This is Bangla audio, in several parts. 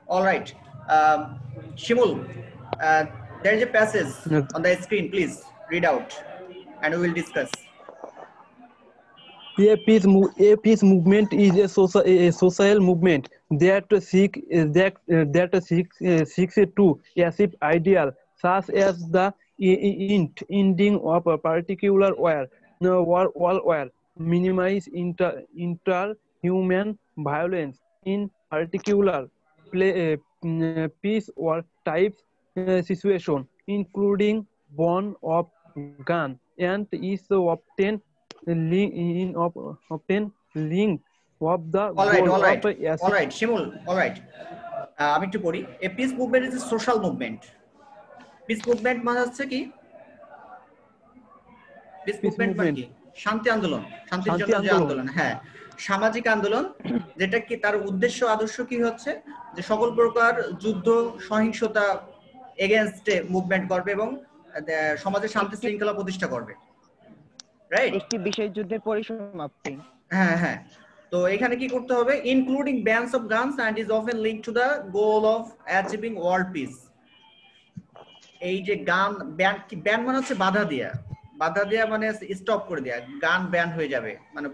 All right. Shimul, there is a passage on the screen. Please read out, and we will discuss. A peace movement is a social movement that seeks to achieve ideal such as the ending of a particular war, minimize interhuman violence, in particular peace or types situation, including one of gun, and is often link of the All right, goal all right, of all right, Shimul. All right. আমি একটু পড়ি। A peace movement is a social movement. Peace movement মানে হচ্ছে কি? Peace movement মানে কি? শান্তি আন্দোলন, শান্তির জন্য যে আন্দোলন, হ্যাঁ, সামাজিক আন্দোলন, যেটা কি তার উদ্দেশ্য আদর্শ কি হচ্ছে, যে সকল প্রকার যুদ্ধ সহিংসতা এগেইনস্টে মুভমেন্ট করবে এবং সমাজে শান্তি শৃঙ্খলা প্রতিষ্ঠা করবে, রাইট? একটি বিশেষ যুদ্ধের পরিসমাপ্তি। হ্যাঁ হ্যাঁ। তো এখানে কি করতে হবে? Including bans of guns and is often linked to the goal of achieving world piece. এই যে গান ব্যান, কি ব্যান মানে হচ্ছে বাধা দেয়া, বাধা দেয়া মানে স্টপ করে দেয়া, গান ব্যান হয়ে যাবে মানে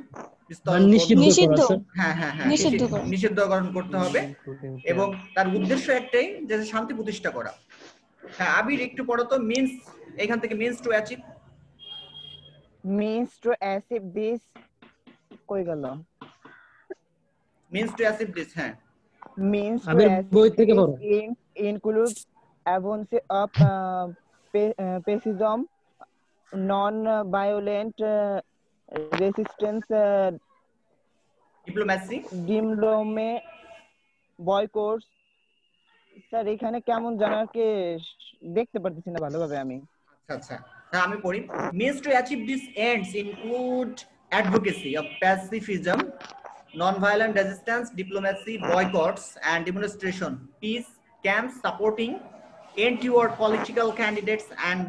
নিষিদ্ধ, হ্যাঁ হ্যাঁ হ্যাঁ, নিষিদ্ধকরণ করতে হবে এবং তার উদ্দেশ্য একটাই, যে শান্তি প্রতিষ্ঠা করা। হ্যাঁ, আবির একটু পড়ো তো, মিন্স এখান থেকে means to achieve, means to achieve this কই গেল? means to achieve this, হ্যাঁ, means to achieve this include absence of pacifism, non-violent resistance, diplomacy, boycotts। Sir এখানে কেমন জানাকে দেখতে পারতেছি না ভালোভাবে আমি। আচ্ছা আচ্ছা, আমি পড়ি। means to achieve these ends include advocacy of pacifism, non-violent resistance, diplomacy, boycotts and demonstration, peace camps, supporting anti-war political candidates and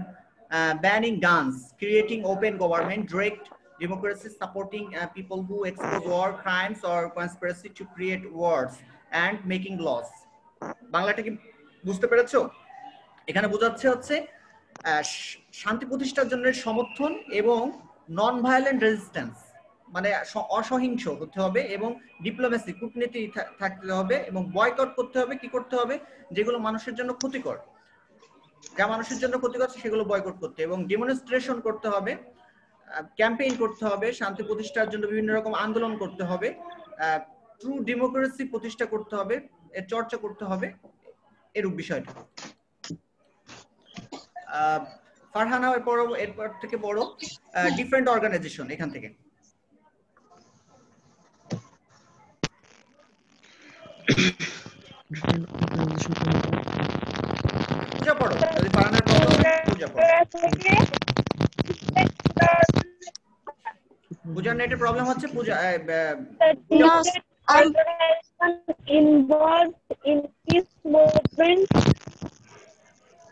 banning guns, creating open government, direct democracy, supporting people who expose war crimes or conspiracy to create wars, and making laws. বাংলাটা কি বুঝতে পেরেছো? এখানে বোঝাচ্ছে হচ্ছে শান্তি প্রতিষ্ঠার জন্য সমর্থন এবং নন ভায়োলেন্ট রেজিস্ট্যান্স মানে অসহিংস হতে হবে, এবং ডিপ্লোমেসি কূটনীতি থাকতে হবে, এবং বয়কট করতে হবে। কি করতে হবে? যেগুলো মানুষের জন্য ক্ষতিকর, যা মানুষের জন্য ক্ষতিকর সেগুলো বয়কট করতে, এবং ডেমনস্ট্রেশন করতে হবে, ক্যাম্পেইন করতে হবে, শান্তি প্রতিষ্ঠার জন্য বিভিন্ন রকম আন্দোলন করতে হবে, ট্রু ডেমোক্রেসি প্রতিষ্ঠা করতে হবে, এর চর্চা করতে হবে, এরূপ বিষয়টা। ফারহানা এরপর থেকে বড় ডিফারেন্ট অর্গানাইজেশন, এখান থেকে পূজা পড়ো, যদি ফারহানার প্রবলেম হয় পূজা পড়ো। পূজার নেটের প্রবলেম হচ্ছে, পূজা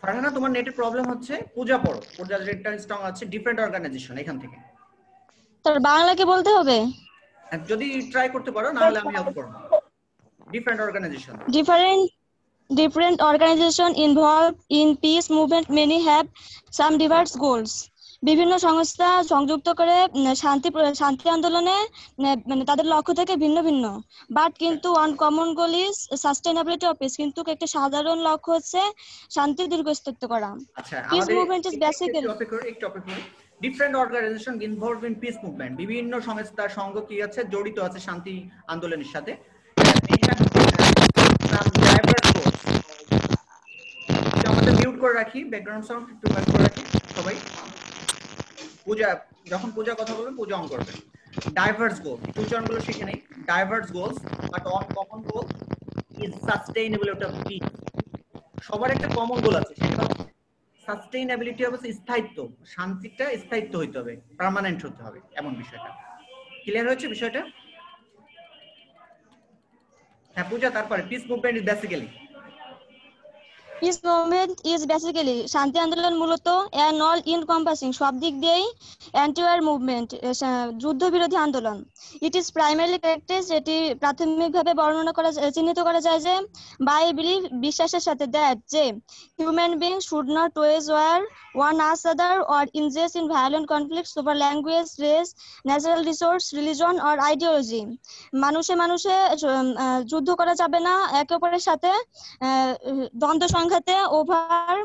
ফারহানা তোমার নেটের প্রবলেম হচ্ছে, পূজা পড়ো, পূজার নেটটা স্ট্রং আছে। ডিফারেন্ট অর্গানাইজেশন এখান থেকে তোর বাংলা কি বলতে হবে? যদি ট্রাই করতে পারো, না হলে আমি হেল্প করব। Different organization, different organization involved in peace movement, many have some diverse goals. বিভিন্ন সংস্থা সংযুক্ত করে শান্তি আন্দোলনে মানে তাদের লক্ষ্য থেকে ভিন্ন ভিন্ন, বাট কিন্তু one common goal is sustainability of peace, কিন্তু একটা সাধারণ লক্ষ্য হচ্ছে শান্তির দীর্ঘস্থায়িত্ব করা। আচ্ছা, peace movement is basically different organization involved in peace movement, বিভিন্ন সংস্থা সংঘ কি আছে জড়িত আছে শান্তি আন্দোলনের সাথে। আমাদের মিউট করে রাখি, ব্যাকগ্রাউন্ড সাউন্ড একটু মিউট করে রাখি সবাই। পূজা যখন পূজা কথা বলবে, পূজা অন করবে। ডাইভার্স গোল, উচ্চারণগুলো শিখে নেই। Diverse goals but on common goal is sustainability of piece. সবার একটা কমন গোল আছে, সেটা সাস্টেইনেবিলিটি অফ স্থায়িত্ব, শান্তিটা স্থায়িত্ব হইতে হবে, পার্মানেন্ট হতে হবে, এমন বিষয়টা। ক্লিয়ার হয়েছে বিষয়টা? হ্যাঁ পূজা, তারপরে piece movement is basically piece movement is basically শান্তি আন্দোলন মূলত অ্যান অল ইনকম্পাসিং সব দিক দিয়েই অ্যান্টি ওয়ার মুভমেন্ট যুদ্ধ বিরোধী আন্দোলন। ইট ইজ প্রাইমারিলি ক্যারেক্টারাইজড এটি প্রাথমিকভাবে বর্ণনা করা চিহ্নিত করা যায় যে বাই বিলিভ বিশ্বাসের সাথে দ্যাট যে human being should not wage war one us other or ইনজেস্ট in violent conflicts over language race natural resource religion or ideology. মানুষে মানুষে যুদ্ধ করা যাবে না একে অপরের সাথে দ্বন্দ্ব সংঘাতে ওভার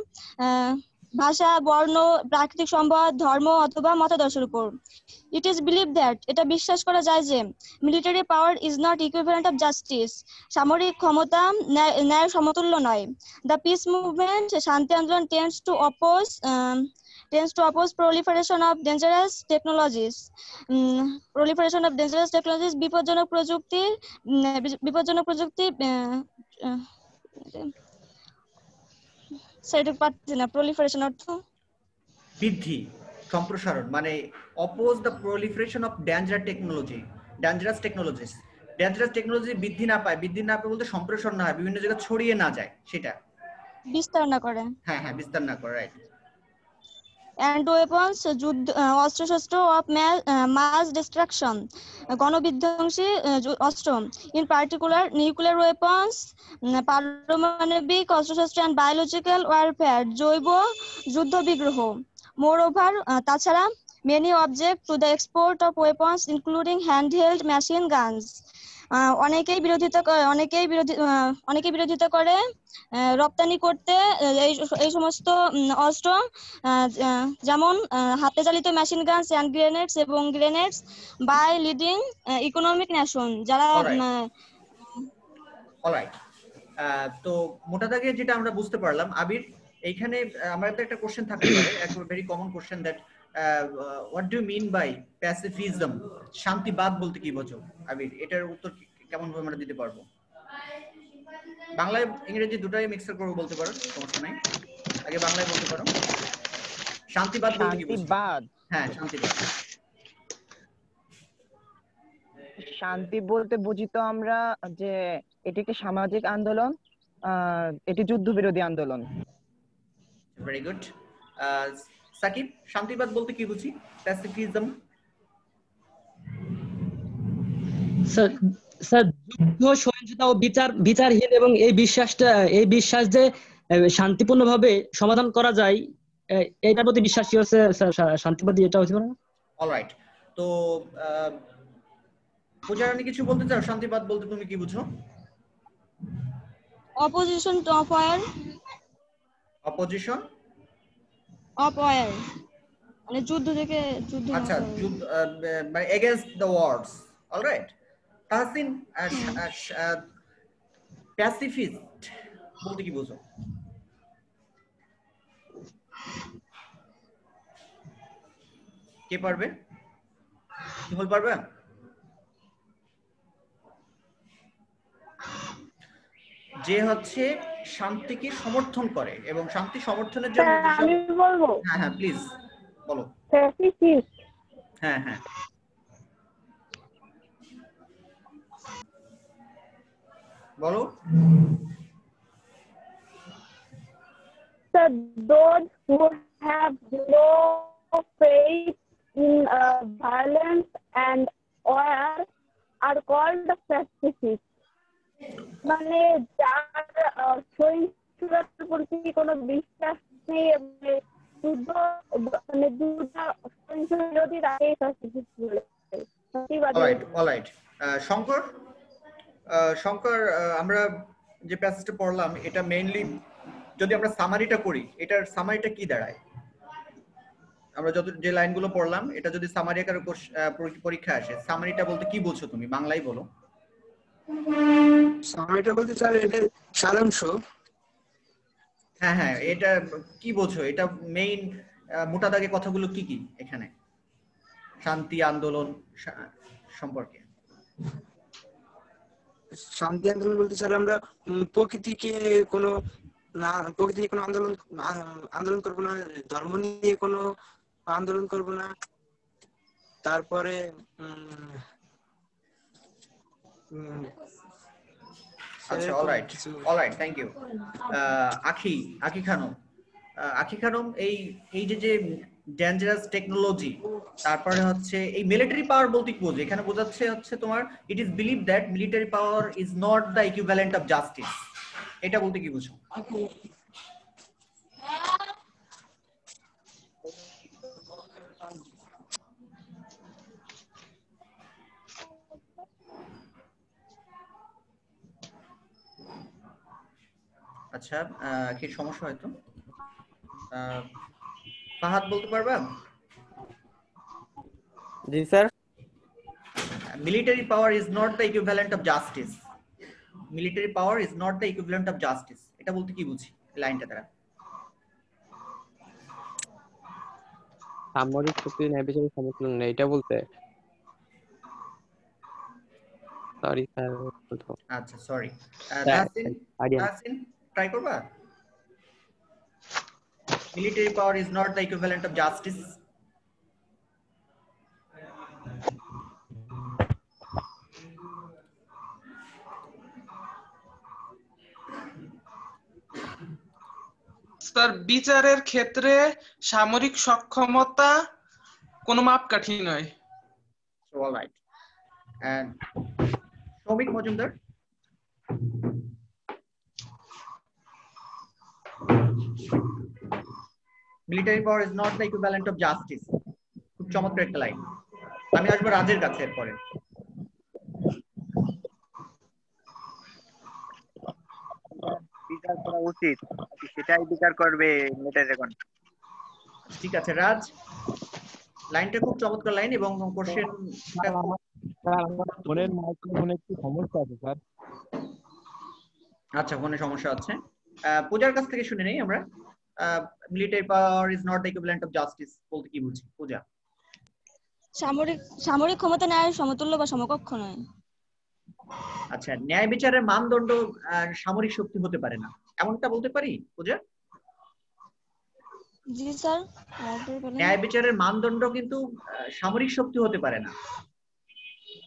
ভাষা বর্ণ প্রাকৃতিক সম্পদ ধর্ম অথবা মতাদর্শের উপর। ইট ইজ বিলিভ দ্যাট এটা বিশ্বাস করা যায় যে military power is not equivalent of justice সামরিক ক্ষমতা ন্যায় সমতুল্য নয়। দ্য পিস মুভমেন্ট শান্তি আন্দোলন tends to oppose proliferation of dangerous technologies বিপজ্জনক প্রযুক্তি সেটা পাচ্ছি না proliferation অর্থ বৃদ্ধি সম্প্রসারণ মানে oppose the proliferation of dangerous technology বৃদ্ধি না পায় বলতে সম্প্রসারণ না হয় বিভিন্ন জায়গায় ছড়িয়ে না যায় সেটা বিস্তার না করে হ্যাঁ বিস্তার না করে রাইট and weapons যুদ্ধ অস্ত্রশস্ত্র of mass destruction গণবিধ্বংসী অস্ত্র in particular nuclear weapons পারমাণবিক অস্ত্রশস্ত্র and biological warfare জৈব যুদ্ধ বিগ্রহ moreover তাছাড়া many object to the export of weapons including handheld machine guns অনেকেই বিরোধিতা করে রপ্তানি করতে এই সমস্ত অস্ত্র যেমন হাতে চালিত machine guns and grenades by leading economic nation যারা অলরাইট তো মোটা দাগে যেটা আমরা বুঝতে পারলাম আবির এইখানে আমার একটা কোশ্চেন থাকতে পারে একটা very common question that what do you mean by pacifism শান্তিবাদ বলতে কি বোঝো আবির এটার উত্তর কেমন ভাবে আমরা দিতে পারবো বাংলা ইংরেজি দুটাই মিক্সার করে বলতে পারো সমস্যা নাই আগে বাংলায় বলতে পারো শান্তিবাদ বলতে কি বোঝো হ্যাঁ শান্তি বলতে বুঝি তো আমরা যে এটি একটি সামাজিক আন্দোলন এটি যুদ্ধ বিরোধী আন্দোলন ভেরি গুড সাকিব শান্তিবাদ বলতে কি বুঝি প্যাসিফিজম স্যার যুদ্ধ সহিংসতা ও বিচারহীন এবং এই বিশ্বাস যে শান্তিপূর্ণভাবে সমাধান করা যায় এটার প্রতি বিশ্বাসী হচ্ছে শান্তিবাদী এটা হতে পারে অলরাইট তো পূজারানী কিছু বলতে চাও শান্তিবাদ বলতে তুমি কি বুঝো অপোজিশন অফ ওয়ার মানে যুদ্ধ আচ্ছা যুদ্ধ মানে against the wars alright Tahsin pacifist বলতে কি বুঝো কে পারবে তুমি পারবে যে হচ্ছে শান্তিকে সমর্থন করে এবং শান্তি সমর্থনের জন্য আমি বলবো হ্যাঁ প্লিজ বলো প্যাসিফিস্ট হ্যাঁ বলো those who have no faith in violence and war are called pacifists মানে যার সহিংসতার প্রতি কোনো বিশ্বাস নেই যুদ্ধ সহিংস বিরোধী তাকে প্যাসিফিস্ট বলে অলরাইট শঙ্কর আমরা যে প্যাসেজটা পড়লাম এটা মেইনলি যদি আমরা সামারিটা করি এটার সামারিটা কি দাঁড়ায় আমরা যে লাইনগুলো পড়লাম এটা যদি সামারি আকারে পরীক্ষা আসে সামারিটা বলতে কি বলছো তুমি বাংলায় বলো সামারিটা বলতে স্যার এটা সারাংশ হ্যাঁ এটা কি বলছো এটা মেইন মোটা দাগে কথাগুলো কি এখানে শান্তি আন্দোলন সম্পর্কে শান্তি আন্দোলন বলতে স্যার আমরা প্রকৃতিকে কোনো আন্দোলন করবো না ধর্ম নিয়ে কোনো আন্দোলন করবো না তারপরে আচ্ছা, অলরাইট, থ্যাংক ইউ। আখি খানম, এই যে ডেঞ্জারাস টেকনোলজি, তারপরে হচ্ছে এই মিলিটারি পাওয়ার বলতে কি বোঝো? এখানে বোঝাচ্ছে হচ্ছে তোমার it is believe that military power is not the equivalent of justice, এটা বলতে কি বুঝো? আচ্ছা, কি সমস্যা হয়তো? ফাহাদ বলতে পারবা? জি sir. Military power is not the equivalent of justice. Military power is not the equivalent of justice. এটা বলতে কি বুঝি লাইনটা দ্বারা? সামরিক শক্তি ন্যায় বিচারের সমতুল্য না, এটা বলতে। Sorry sir. আচ্ছা, সরি। আইডিয়া তাহসিন ট্রাই করবা? Military power is not the equivalent of justice. Sir, বিচারের ক্ষেত্রে সামরিক সক্ষমতা কোনো মাপকাঠি নয়। All right. And Shomik Majumdar? Military power is not the equivalent of justice. খুব চমৎকার একটা লাইন। আমি আসবো রাজের কাছে এরপরে। বিচার করা উচিত, সেটাই বিচার করবে মিলিটারি এখন। ঠিক আছে রাজ, লাইনটা খুব চমৎকার লাইন এবং কোশ্চেন ফোনের মাইক্রোফোনে একটু সমস্যা আছে স্যার। আচ্ছা, ফোনে সমস্যা আছে। পূজার কাছ থেকে শুনে নেই আমরা। Military power is not the equivalent of justice বলতে কি বুঝি পূজা? সামরিক ক্ষমতা ন্যায়ের সমতুল্য বা সমকক্ষ নয়। আচ্ছা, ন্যায় বিচারের মানদণ্ড সামরিক শক্তি হতে পারে না, এমনটা বলতে পারি পূজা? জি স্যার। ন্যায় বিচারের মানদণ্ড কিন্তু সামরিক শক্তি হতে পারে না।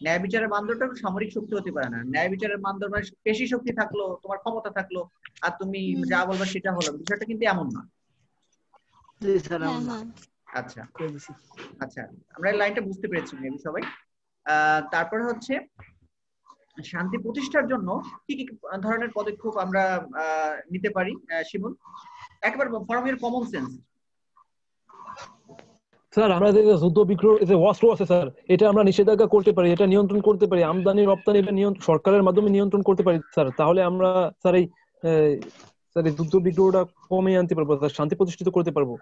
ন্যায় বিচারের মানদণ্ড সামরিক শক্তি হতে পারে না। ন্যায় বিচারের মানদণ্ড মানে পেশি শক্তি থাকলো, তোমার ক্ষমতা থাকলো, আর তুমি যা বলবা সেটা হলো, বিষয়টা কিন্তু এমন না। আচ্ছা আচ্ছা, আমরা এই লাইনটা বুঝতে পেরেছি মেবি সবাই। তারপর হচ্ছে শান্তি প্রতিষ্ঠার জন্য কি কি ধরনের পদক্ষেপ আমরা নিতে পারি শিবন? একবার from your common sense. Sir, আমরা যে যুদ্ধ বিগ্রহ যে অস্ত্র আছে স্যার, এটা আমরা নিষেধাজ্ঞা করতে পারি, এটা নিয়ন্ত্রণ করতে পারি, আমদানি রপ্তানি এটা সরকারের মাধ্যমে নিয়ন্ত্রণ করতে পারি স্যার। তাহলে আমরা স্যার এই যুদ্ধ বিগ্রহটা কমিয়ে আনতে পারবো স্যার, শান্তি প্রতিষ্ঠিত করতে পারবো।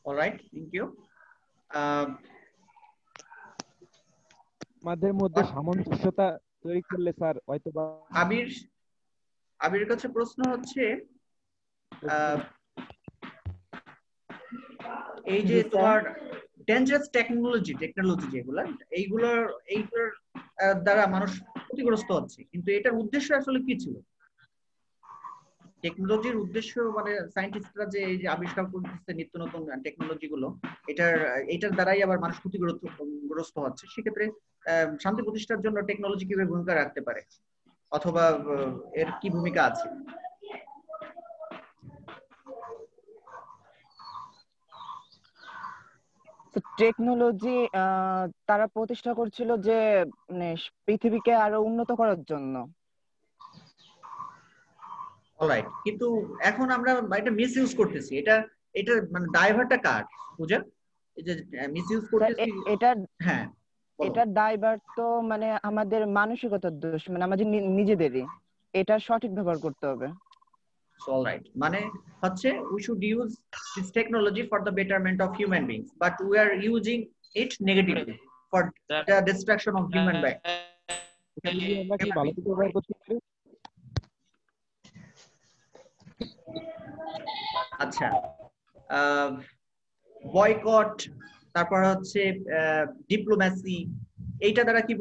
Alright, thank you. আমাদের মধ্যে সামঞ্জস্যতা তৈরি করলে স্যার হয়তো বা। আবির কাছে প্রশ্ন হচ্ছে, এই যে তোমার ডেঞ্জারাস টেকনোলজি যেগুলো, এইগুলোর দ্বারা মানুষ ক্ষতিগ্রস্ত হচ্ছে, কিন্তু এটার উদ্দেশ্য আসলে কি ছিল? টেকনোলজির উদ্দেশ্য মানে সায়েন্টিস্টরা যে এই যে আবিষ্কার করতেছে নিত্য নতুন টেকনোলজি গুলো, এটার দ্বারাই আবার মানুষ ক্ষতিগ্রস্ত হচ্ছে। সেক্ষেত্রে শান্তি প্রতিষ্ঠার জন্য টেকনোলজি কিভাবে ভূমিকা রাখতে পারে, অথবা এর কি ভূমিকা আছে? টেকনোলজি তারা প্রতিষ্ঠা করছিল যে মানে পৃথিবীকে আরো উন্নত করার জন্য। অলরাইট, কিন্তু এখন আমরা এটা মিসইউজ করতেছি। এটা মানে দায়ভারটা কার পূজা? এই যে মিসইউজ করতেছি হ্যাঁ, এটার দায়ভার তো মানে আমাদের মানসিকতার দোষ, মানে আমাদের নিজেদেরই। এটা সঠিক ব্যবহার করতে হবে। অলরাইট, মানে হচ্ছে we should use this technology for the betterment of human beings, but we are using it negatively for the destruction of human beings. আচ্ছা, বয়কট, তারপর হচ্ছে ডিপ্লোম্যাসি, এইটা দ্বারা কি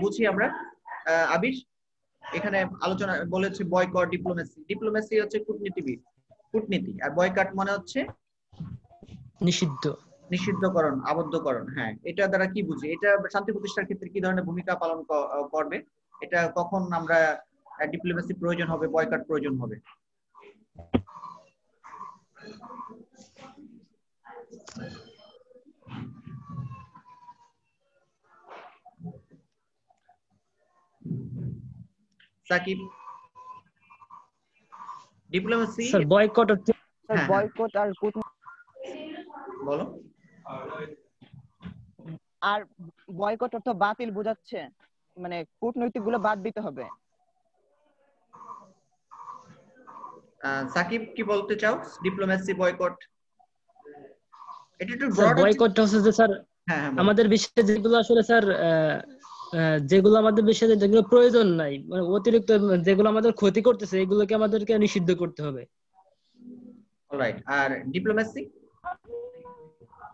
বুঝি আমরা আবির? এখানে আলোচনা বলেছে বয়কট, ডিপ্লোম্যাসি হচ্ছে কূটনীতি, আর বয়কট মানে হচ্ছে নিষিদ্ধকরণ, আবদ্ধকরণ। হ্যাঁ, এটা দ্বারা কি বুঝি? এটা শান্তি প্রতিষ্ঠার ক্ষেত্রে কি ধরনের ভূমিকা পালন করবে? এটা কখন আমরা ডিপ্লোমেসি প্রয়োজন হবে, বয়কট প্রয়োজন হবে। Sakib, diplomacy sir boycott sir boycott আর বলো। আর বয়কট অর্থ বাতিল বোঝাচ্ছে, মানে কূটনৈতিক গুলো বাদ দিতে হবে। সাকিব কি বলতে চাও? ডিপ্লোমেসি বয়কট এটা একটু স্যার ব্রড। বয়কট হচ্ছে যে স্যার আমাদের বিশ্বে যেগুলো আসলে স্যার যেগুলো আমাদের বিশ্বে যেগুলো প্রয়োজন নাই, মানে অতিরিক্ত যেগুলো আমাদের ক্ষতি করতেছে, এগুলোকে আমাদেরকে নিষিদ্ধ করতে হবে। অলরাইট। আর ডিপ্লোমেসি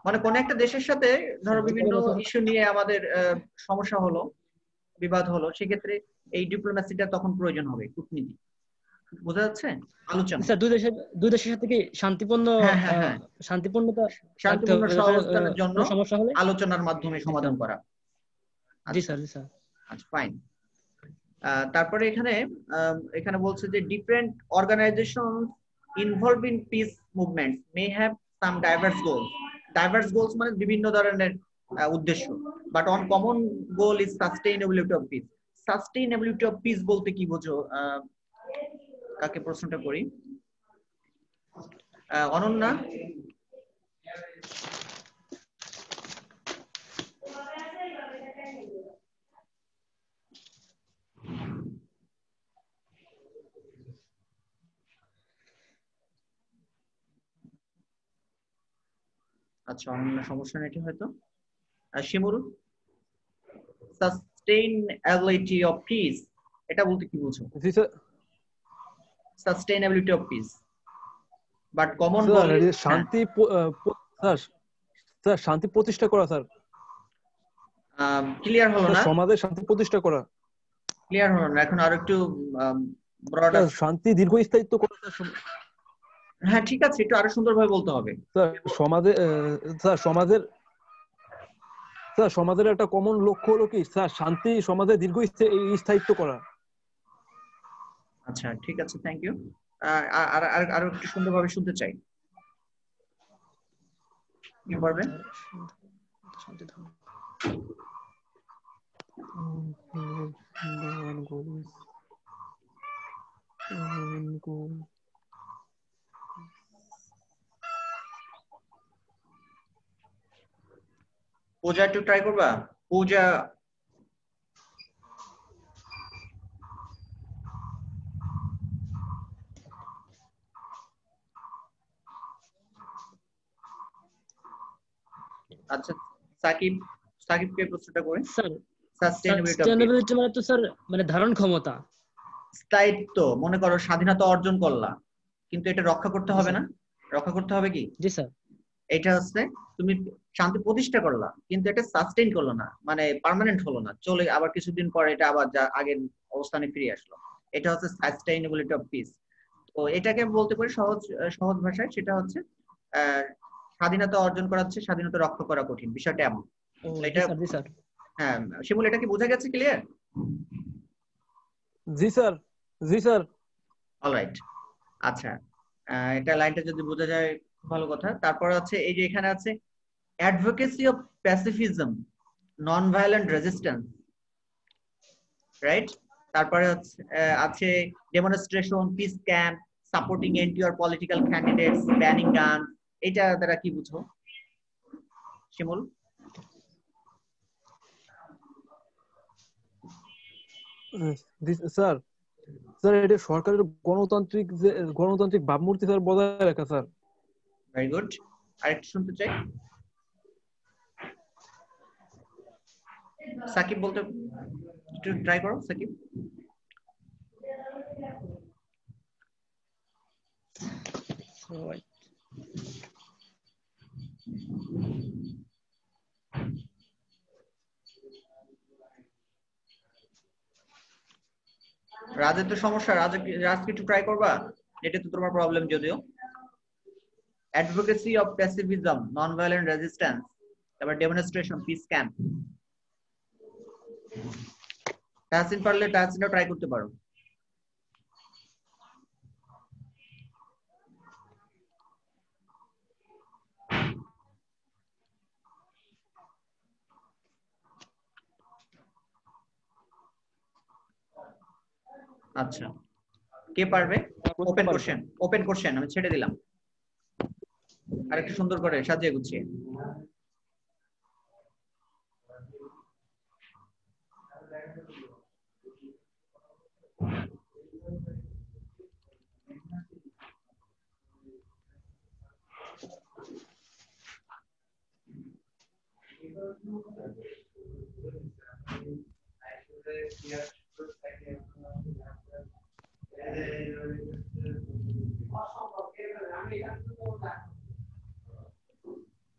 মানে কোন একটা দেশের সাথে ধরো বিভিন্ন ইস্যু নিয়ে আমাদের সমস্যা হলো, বিবাদ হলো, সেক্ষেত্রে এই ডিপ্লোমেসিটা তখন প্রয়োজন হবে, কূটনীতি। বোঝা যাচ্ছে? আলোচনা স্যার দুই দেশের সাথে কি শান্তিপূর্ণ সহাবস্থানের জন্য সমস্যা হলে আলোচনার মাধ্যমে সমাধান করা। জি স্যার, জি স্যার। আচ্ছা, ফাইন। তারপরে এখানে বলছে যে different organization involve in peace movements may have some diverse goals. Diverse goals মানে বিভিন্ন ধরনের উদ্দেশ্য, but on common goal is sustainability of peace. Sustainability of peace বলতে কি বোঝো? কাকে প্রশ্নটা করি? অনন্যা। আচ্ছা, অন্য সমস্যা নেই হয়তো। শিমুল, সাস্টেইনেবিলিটি অফ পিস এটা বলতে কি বোঝো? জি sir, sustainability of peace but common goal শান্তি। স্যার শান্তি প্রতিষ্ঠা করা। স্যার ক্লিয়ার হলো না? সমাজে শান্তি প্রতিষ্ঠা করা। ক্লিয়ার হলো না, এখন আর একটু ব্রড। শান্তি দীর্ঘস্থায়িত্ব করা। হ্যাঁ ঠিক আছে, একটু আরো সুন্দরভাবে বলতে হবে। স্যার সমাজের একটা কমন লক্ষ্য হলো কি স্যার? শান্তি সমাজে দীর্ঘস্থায়িত্ব করা। আচ্ছা ঠিক আছে, থ্যাংক ইউ। আর একটু সুন্দরভাবে শুনতে চাই। কি পারবেন? পূজা একটু ট্রাই করবা? পূজা। আচ্ছা সাকিবকে প্রশ্নটা করি। স্যার সাস্টেইনেবিলিটি মানে তো স্যার মানে ধারণ ক্ষমতা, স্থায়িত্ব। মনে করো স্বাধীনতা অর্জন করলা, কিন্তু এটা রক্ষা করতে হবে না? রক্ষা করতে হবে কি? জি স্যার। এটা হচ্ছে তুমি শান্তি প্রতিষ্ঠা করলা, কিন্তু এটা সাস্টেইন করলো না, মানে পার্মানেন্ট হলো না, চলে আবার কিছুদিন পর এটা আবার যা আগের অবস্থানে ফিরে আসলো। এটা হচ্ছে সাস্টেইনেবিলিটি অফ পিস। তো এটাকে বলতে পারি সহজ ভাষায়, সেটা হচ্ছে স্বাধীনতা অর্জন করা হচ্ছে, স্বাধীনতা রক্ষা করা কঠিন, বিষয়টা এমন। এটা হ্যাঁ শিমুল, এটা কি বোঝা গেছে? ক্লিয়ার? জি স্যার, জি স্যার। অলরাইট। আচ্ছা, এটা লাইনটা যদি বোঝা যায় ভালো কথা। তারপর আছে এই যে এখানে আছে advocacy of pacifism, non violent resistance, right? তারপরে আছে demonstration, peace camp, supporting anti or political candidates, banning gun. এটা দ্বারা কি বুঝো শিমুল? স্যার এটা সরকারের গণতান্ত্রিক ভাবমূর্তি স্যার বজায় রাখা। Sir very good. আরেকটু শুনতে চাই। সাকিব বলতে একটু ট্রাই করো। সাকিব। রাজের তো সমস্যা, রাজকে একটু ট্রাই করবা? এটা তো তোমার প্রবলেম যদিও। Advocacy of pacifism, non violent resistance, তারপর ডেমনস্ট্রেশন, পিস ক্যাম্প। তাহসিন পারলে তাহসিনও ট্রাই করতে পারো। আচ্ছা, কে পারবে? ওপেন কোশ্চেন আমি ছেড়ে দিলাম, আরেকটু সুন্দর করে সাজিয়ে গুছিয়ে।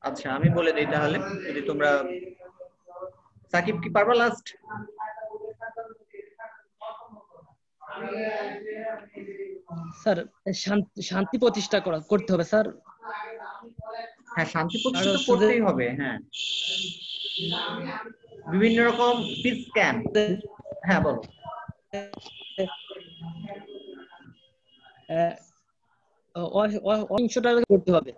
আচ্ছা, আমি বলে দিই তাহলে, যদি তোমরা, সাকিব কি পারবা লাস্ট? স্যার শান্তি প্রতিষ্ঠা করতে হবে স্যার। হ্যাঁ, শান্তি প্রতিষ্ঠা করতেই হবে। হ্যাঁ, বিভিন্ন রকম পিস ক্যাম্প। হ্যাঁ বলো। অহিংসতা করতে হবে,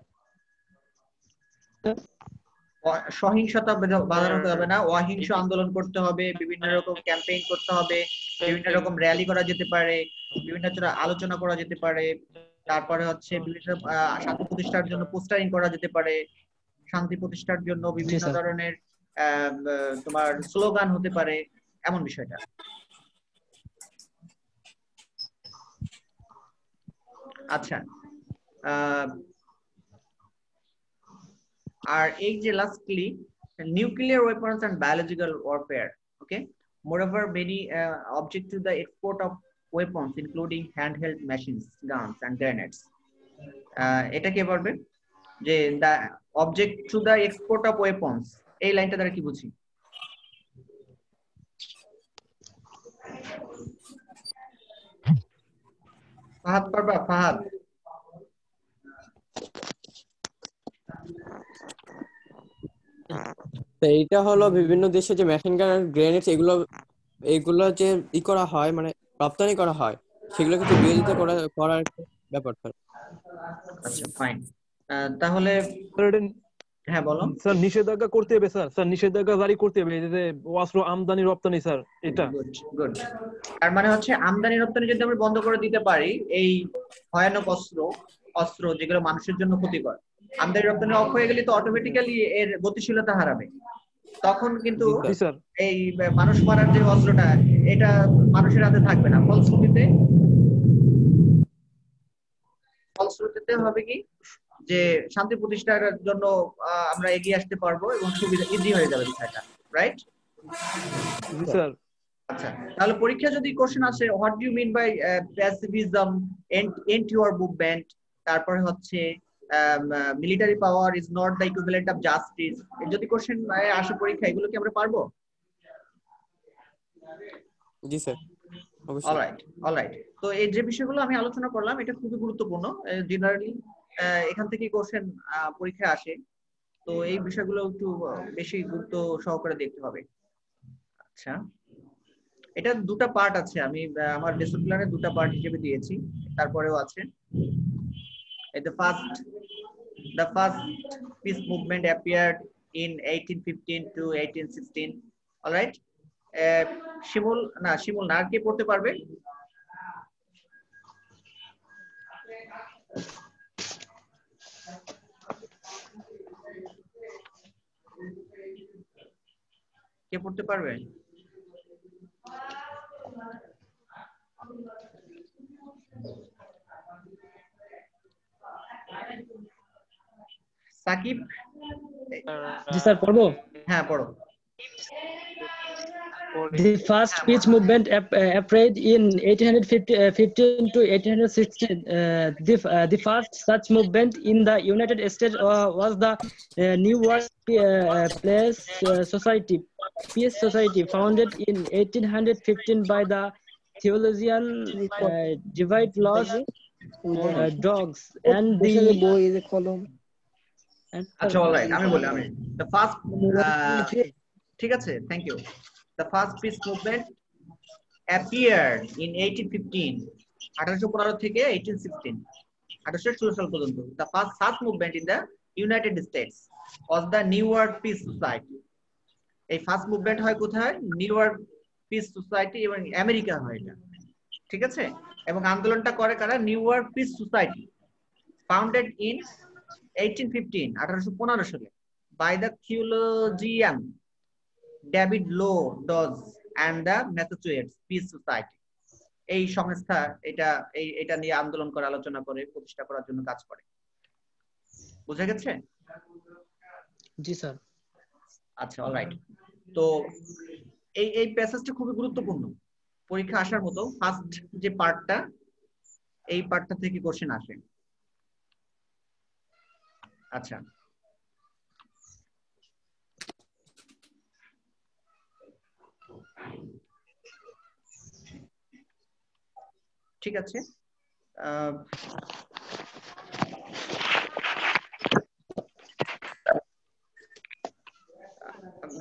সহিংসতা বাড়ানো যাবে না, অহিংস আন্দোলন করতে হবে, বিভিন্ন রকম ক্যাম্পেইন করতে হবে, বিভিন্ন রকম র্যালি করা যেতে পারে, বিভিন্ন আলোচনা করা যেতে পারে, তারপরে হচ্ছে বিভিন্ন শান্তি প্রতিষ্ঠার জন্য পোস্টারিং করা যেতে পারে, শান্তি প্রতিষ্ঠার জন্য বিভিন্ন ধরনের তোমার স্লোগান হতে পারে, এমন বিষয়টা। আচ্ছা, আর এই যে lastly nuclear weapons and biological warfare, okay, moreover many object to the export of weapons including handheld machines, guns and grenades, এটা কে বলবে যে the object to the export of weapons, এই লাইনটা দ্বারা কি বুঝি? ফাহাদ পারবা? ফাহাদ, এইটা হলো বিভিন্ন দেশে যে মেশিন গান আর গ্রেনেড এগুলো যে করা হয়, মানে রপ্তানি করা হয়, সেগুলো কিন্তু বিরোধিতা করার ব্যাপার। আচ্ছা ফাইন, তাহলে হ্যাঁ বলো স্যার। নিষেধাজ্ঞা করতে হবে স্যার, নিষেধাজ্ঞা জারি করতে হবে যে অস্ত্র আমদানি রপ্তানি স্যার, এটা গুড। তার মানে হচ্ছে আমদানি রপ্তানি যদি আমরা বন্ধ করে দিতে পারি, এই ভয়ানক অস্ত্র যেগুলো মানুষের জন্য ক্ষতিকর, আমদানি রপ্তানি অফ হয়ে গেলে তো অটোমেটিক্যালি এর গতিশীলতা হারাবে, তখন কিন্তু এই মানুষ মারার যে অস্ত্রটা, এটা মানুষের হাতে থাকবে না। ফলশ্রুতিতে হবে কি যে শান্তি প্রতিষ্ঠার জন্য আমরা এগিয়ে আসতে পারবো এবং সুবিধা ইজি হয়ে যাবে বিষয়টা, রাইট? স্যার আচ্ছা, তাহলে পরীক্ষা যদি কোশ্চেন আসে what do you mean by pacifism, and your movement, তারপরে হচ্ছে military power is not the equivalent of justice, যদি কোশ্চেন আসে পরীক্ষা, এগুলো কি আমরা পারবো? জি স্যার, অলরাইট। তো এই যে বিষয়গুলো আমি আলোচনা করলাম, এটা খুবই গুরুত্বপূর্ণ, জেনারেলি এখান থেকে কোশ্চেন পরীক্ষা আসে, তো এই বিষয়গুলো একটু বেশি গুরুত্ব সহকারে দেখতে হবে। আচ্ছা, এটা দুটো পার্ট আছে, আমি আমার লেসন প্ল্যানে দুটো পার্ট হিসেবে দিয়েছি, তারপরেও আছে। The first peace movement appeared in 1815 to 1816. All right, শিমুল না, আর কে পড়তে পারবে? কে পড়তে পারবে? সাকিব? জি স্যার, পড়বো? হ্যাঁ পড়ো। The first peace movement appeared in 1815 to 1816. The first such movement in the United States was the New World Peace Society, founded in 1815 by the theologian David Lloyd George and the আচ্ছা, অলরাইট, আমি বলি the first ঠিক আছে, thank you. The first peace movement appeared in 1815, 1815 থেকে 1816, 1816 সাল পর্যন্ত। The first such movement in the United States was the New World Peace Society. এই ফার্স্ট মুভমেন্ট হয় কোথায়? নিউ ইয়র্ক পিস সোসাইটি এবং আমেরিকা হয় এটা। ঠিক আছে, এবং আন্দোলনটা করে কারা? New York Peace Society, founded in 1815 সালে by the theologian David Low Dodge and the Massachusetts Peace Society. এই সংস্থা এটা নিয়ে আন্দোলন করে, আলোচনা করে, প্রতিষ্ঠা করার জন্য কাজ করে। বুঝা গেছে? জি স্যার। আচ্ছা, অলরাইট। তো এই প্যাসেজটা খুবই গুরুত্বপূর্ণ, পরীক্ষা আসার মতো। ফার্স্ট যে পার্টটা, এই পার্টটা থেকে কোশ্চেন আসে। আচ্ছা, ঠিক আছে।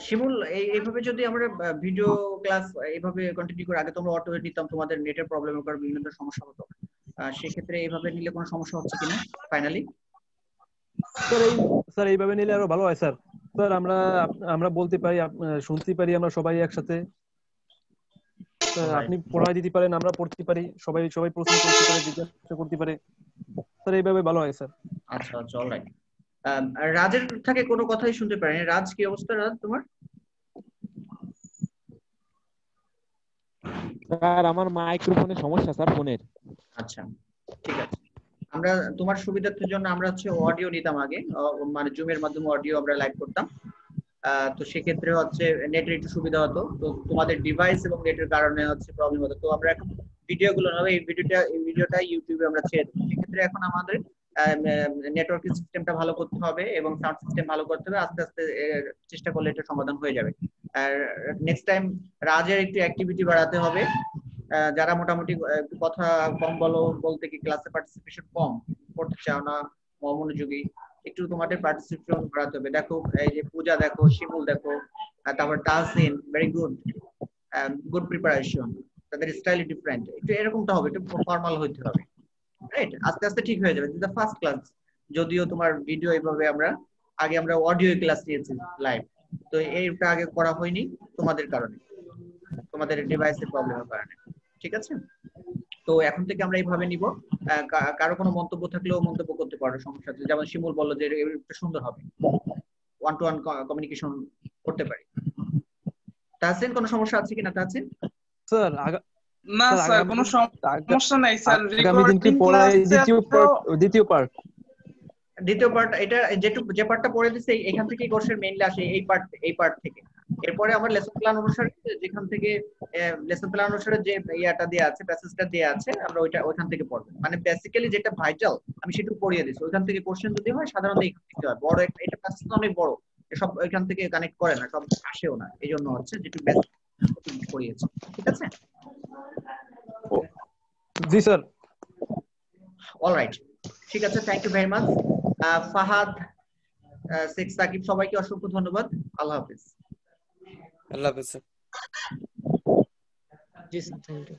শিমুল, এইভাবে যদি আমরা ভিডিও ক্লাস এইভাবে কন্টিনিউ করে, আগে তোমরা অটো নিতাম, তোমাদের নেটের প্রবলেমের কারণে বিভিন্ন সমস্যা হতো, সেক্ষেত্রে এইভাবে নিলে কোনো সমস্যা হচ্ছে কিনা ফাইনালি? স্যার এইভাবে নিলে আরো ভালো হয় স্যার। স্যার আমরা বলতে পারি, শুনতে পারি আমরা সবাই একসাথে। স্যার আপনি পড়াই দিতে পারেন, আমরা পড়তে পারি, সবাই প্রশ্ন করতে পারে, জিজ্ঞাসা করতে পারে। স্যার এইভাবে ভালো হয় স্যার। আচ্ছা আচ্ছা, অলরাইট। রাজের থেকে কোনো কথাই শুনতে পারিনি। রাজ, কি অবস্থা রাজ তোমার? স্যার আমার মাইক্রোফোনে সমস্যা স্যার, ফোনের। আচ্ছা, ঠিক আছে। আমরা তোমার সুবিধার্থের জন্য আমরা হচ্ছে অডিও নিতাম আগে, মানে জুমের মাধ্যমে অডিও আমরা লাইভ করতাম। তো সেক্ষেত্রে হচ্ছে নেটের একটু সুবিধা হতো, তো তোমাদের ডিভাইস এবং নেটের কারণে হচ্ছে প্রবলেম হতো। তো আমরা এখন ভিডিওগুলো নেবো, এই ভিডিওটা ইউটিউবে আমরা ছেড়ে দেবো। সেক্ষেত্রে এখন আমাদের নেটওয়ার্কিং সিস্টেমটা ভালো করতে হবে এবং সাউন্ড সিস্টেম ভালো করতে হবে। আস্তে আস্তে চেষ্টা করলে এটা সমাধান হয়ে যাবে। আর নেক্সট টাইম রাজের একটু অ্যাক্টিভিটি বাড়াতে হবে। যারা মোটামুটি কথা কম বলতে কি ক্লাসে পার্টিসিপেশন কম করতে চাও না, অমনোযোগী, একটু তোমাদের পার্টিসিপেশন বাড়াতে হবে। দেখো এই যে পূজা দেখো, শিমুল দেখো, তারপর তাহসিন, ভেরি গুড প্রিপারেশন, তাদের স্টাইল ডিফারেন্ট, একটু এরকমটা হবে, একটু ফর্মাল হইতে হবে, রাইট? আস্তে আস্তে ঠিক হয়ে যাবে। দিস দ্য ফার্স্ট ক্লাস, যদিও তোমার ভিডিও এইভাবে আমরা অডিও ক্লাস নিয়েছি লাইভ, তো এইটা আগে করা হয়নি তোমাদের কারণে, তোমাদের ডিভাইসের প্রবলেমের কারণে, ঠিক আছে? তো এখন থেকে আমরা এইভাবে নিব। কারো কোনো মন্তব্য থাকলেও মন্তব্য করতে পারো, সমস্যা আছে। যেমন শিমুল বললো যে এটা সুন্দর হবে, ওয়ান টু ওয়ান কমিউনিকেশন করতে পারি। তাহসিন, কোনো সমস্যা আছে কিনা তাহসিন? স্যার না স্যার, কোনো সমস্যা নাই স্যার। আগামী দিন কি পড়াই দ্বিতীয় পার্ট এটা যে পার্টটা পড়ে দিছে এখান থেকে কোর্সের মেইনলি আসে, এই পার্ট থেকে। এরপরে আমার লেসন প্ল্যান অনুসারে, যেখান থেকে লেসন প্ল্যান অনুসারে যে ইয়াটা দেয়া আছে, প্যাসেজটা দেয়া আছে, আমরা ওইখান থেকে পড়বো। মানে বেসিক্যালি যেটা ভাইটাল আমি সেটুকু পড়িয়ে দিছি। ওইখান থেকে কোশ্চেন যদি হয় সাধারণত এখান থেকে হয়। বড় এটা প্যাসেজটা অনেক বড়, সব ওইখান থেকে কানেক্ট করে না, সব আসেও না, এই জন্য হচ্ছে যেটুকু বেসিক পড়িয়েছি, ঠিক আছে? জি স্যার। অলরাইট, ঠিক আছে, thank you very much. Fahad, Sheikh Sakib, সবাইকে অসংখ্য ধন্যবাদ। আল্লাহ হাফেজ। আল্লাহ হাফেজ স্যার। জি স্যার, থ্যাংক ইউ।